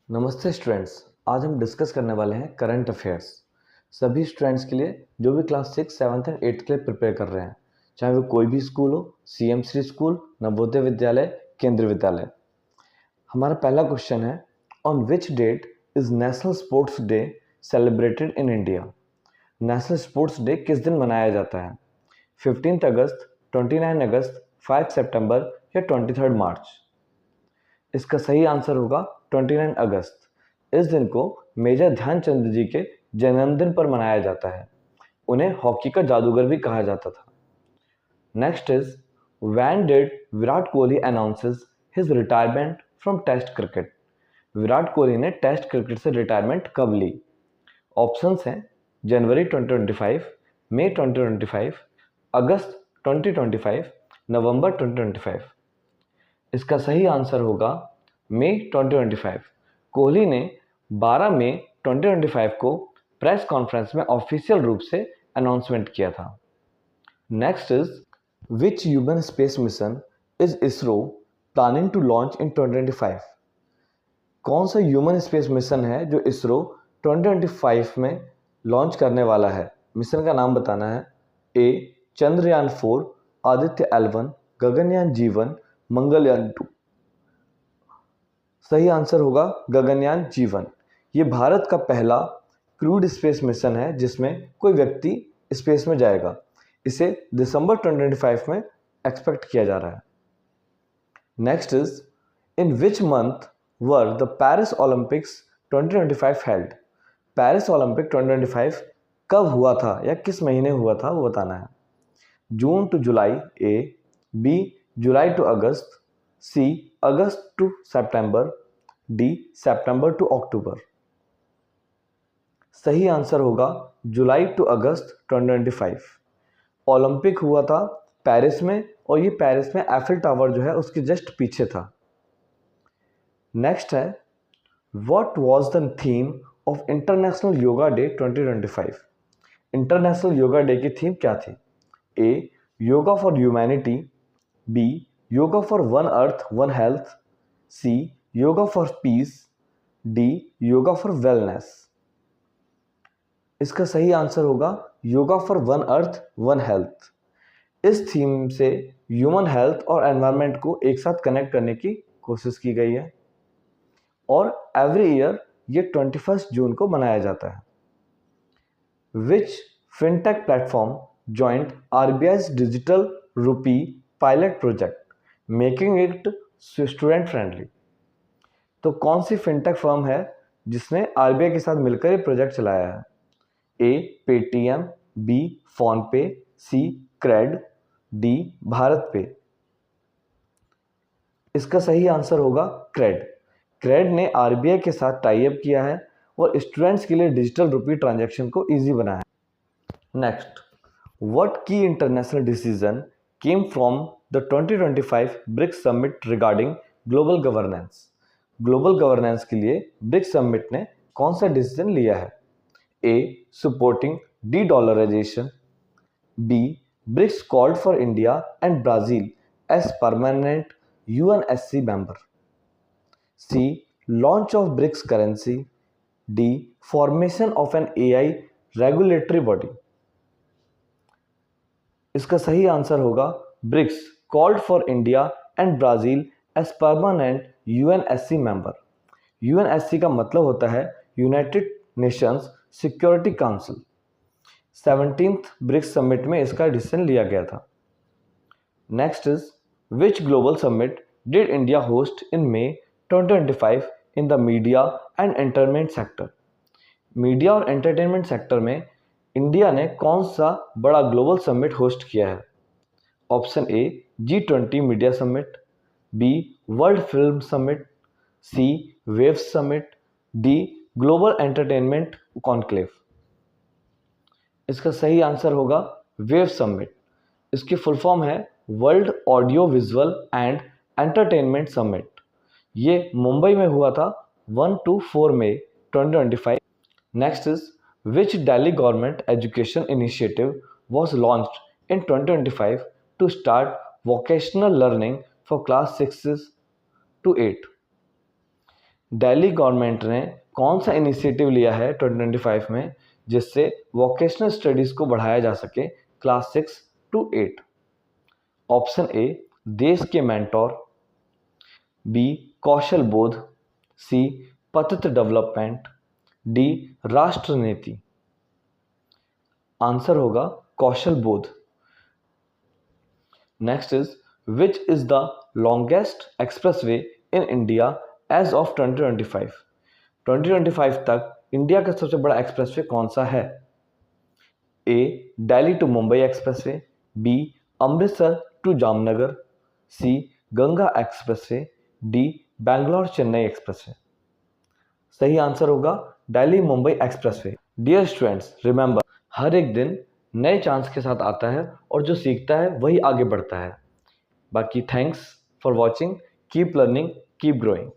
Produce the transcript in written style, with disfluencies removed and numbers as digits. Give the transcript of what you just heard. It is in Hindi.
नमस्ते स्टूडेंट्स। आज हम डिस्कस करने वाले हैं करंट अफेयर्स। सभी स्टूडेंट्स के लिए जो भी क्लास 6, 7 एंड 8 के लिए प्रिपेयर कर रहे हैं, चाहे वो कोई भी स्कूल हो, सीएमसी स्कूल, नवोदय विद्यालय, केंद्रीय विद्यालय। हमारा पहला क्वेश्चन है, on which date is national sports day celebrated in India? National sports day किस दिन मनाया जाता है? 15 अगस्त, 29 अगस्त, 5 सितंबर या 23 मार्च? इसका सही आंसर होगा 29 अगस्त। इस दिन को मेजर ध्यानचंद जी के जन्मदिन पर मनाया जाता है। उन्हें हॉकी का जादूगर भी कहा जाता था। Next is, when did Virat Kohli announces his retirement from test cricket? Virat Kohli ने टेस्ट क्रिकेट से रिटायरमेंट कब ली? ऑप्शंस हैं जनवरी 2025, मई 2025, अगस्त 2025, नवंबर 2025। इसका सही आंसर होगा मई 2025। कोहली ने 12 मई 2025 को प्रेस कॉन्फ्रेंस में ऑफिशियल रूप से अनाउंसमेंट किया था। Next is, which human space mission is ISRO planning to launch in 2025? कौन सा ह्यूमन स्पेस मिशन है जो इसरो 2025 में लॉन्च करने वाला है? मिशन का नाम बताना है। ए चंद्रयान 4, आदित्य L1, गगनयान G1, मंगलयान 2। सही आंसर होगा गगनयान G1। ये भारत का पहला क्रूड स्पेस मिशन है जिसमें कोई व्यक्ति स्पेस में जाएगा। इसे दिसंबर 2025 में एक्सपेक्ट किया जा रहा है। Next is, in which month were the Paris Olympics 2025 held? Paris Olympic 2025 कब हुआ था या किस महीने हुआ था वो बताना है। June to July A, B July to August, C August to September, D September to October. सही आंसर होगा जुलाई टू अगस्त 2025। ओलंपिक हुआ था पेरिस में और ये पेरिस में एफिल टावर जो है उसके जस्ट पीछे था। नेक्स्ट है, what was the theme of International Yoga Day 2025? International Yoga Day की थीम क्या थी? A yoga for humanity, B yoga for one earth one health, C yoga for peace, D yoga for wellness. इसका सही आंसर होगा yoga for one earth one health. इस थीम से ह्यूमन हेल्थ और एनवायरनमेंट को एक साथ कनेक्ट करने की कोशिश की गई है और एवरी ईयर ये 21 जून को मनाया जाता है। Which fintech platform joined RBI's digital rupee pilot project, making it student friendly? तो कौन सी फिनटेक फर्म है जिसने आरबीआई के साथ मिलकर ये प्रोजेक्ट चलाया है? ए पेटीएम, बी फोनपे, सी क्रेड, डी भारत पे। इसका सही आंसर होगा क्रेड। क्रेड ने आरबीआई के साथ टाई अप किया है और स्टूडेंट्स के लिए डिजिटल रुपी ट्रांजैक्शन को इजी बनाया है। Next, what key international decision came from the 2025 BRICS Summit regarding global governance? Global governance के लिए ब्रिक्स समिट ने कौन सा डिसीजन लिया है? A supporting de dollarisation, B BRICS called for India and Brazil as permanent UNSC member, C launch of BRICS currency, D formation of an AI regulatory body. इसका सही आंसर होगा BRICS called for India and Brazil as permanent UNSC member. UNSC का मतलब होता है United Nations Security Council. 17th BRICS summit में इसका डिसीजन लिया गया था। Next is, which global summit did India host in May 2025 in the media and entertainment sector? Media और एंटरटेनमेंट सेक्टर में इंडिया ने कौन सा बड़ा ग्लोबल समिट होस्ट किया है? Option A G20 media summit, B world film summit, C waves summit, D global entertainment conclave. इसका सही आंसर होगा वेव समिट। इसकी फुल फॉर्म है world audio visual and entertainment summit. ये मुंबई में हुआ था 1 to 4 मई 2025। Next is, which Delhi government education initiative was launched in 2025 to start vocational learning for class 6 to 8? Delhi government ने कौन सा इनिशिएटिव लिया है 2025 में जिससे वोकेशनल स्टडीज को बढ़ाया जा सके क्लास 6 to 8? ऑप्शन ए देश के मेंटोर, बी कौशल बोध, सी पतित डेवलपमेंट, डी राष्ट्र नीति। आंसर होगा Kaushal Bodh. Next is which is the longest expressway in India as of 2025? 2025 तक इंडिया का सबसे बड़ा एक्सप्रेसवे कौन सा है? A Delhi to Mumbai expressway, B Amritsar to Jamnagar, C Ganga expressway, D Bangalore Chennai expressway. सही आंसर होगा Delhi Mumbai expressway. Dear students, remember, हर एक दिन नए चांस के साथ आता है और जो सीखता है वही आगे बढ़ता है। बाकी thanks for watching, keep learning, keep growing.